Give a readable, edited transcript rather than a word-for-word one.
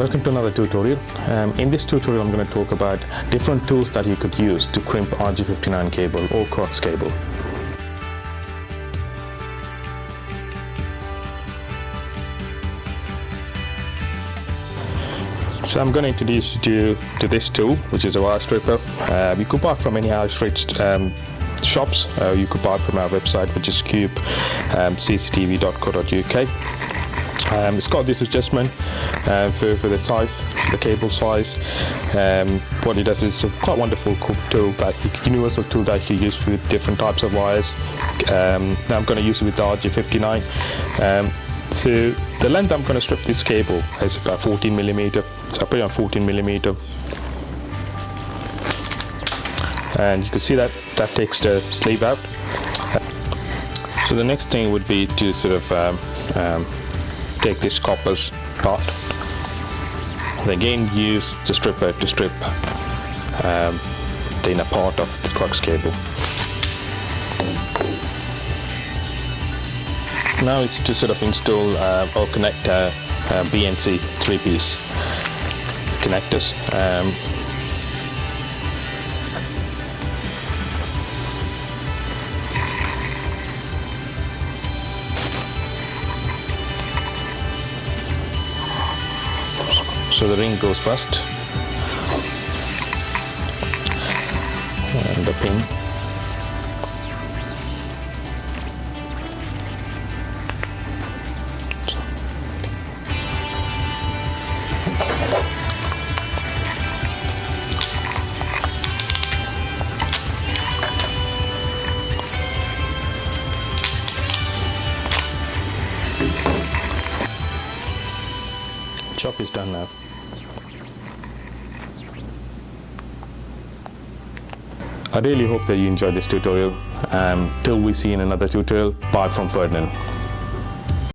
Welcome to another tutorial. In this tutorial I'm going to talk about different tools that you could use to crimp RJ59 cable or coax cable. So I'm going to introduce you to this tool, which is a wire stripper. You could buy it from any high street shops. You could buy it from our website, which is cctv.co.uk. It's got this adjustment for the size, the cable size. What it does is a quite wonderful tool, universal tool that you use with different types of wires. Now I'm going to use it with the RJ59. So the length I'm going to strip this cable is about 14mm. So I put it on 14mm. And you can see that takes the sleeve out. So the next thing would be to sort of take this copper's part, and again use the stripper to strip the inner part of the coax cable. Now it's to sort of install or connect BNC 3-piece connectors. So the ring goes first, and the pin. Job is done now. I really hope that you enjoyed this tutorial. Till we see in another tutorial, bye from Ferdinand.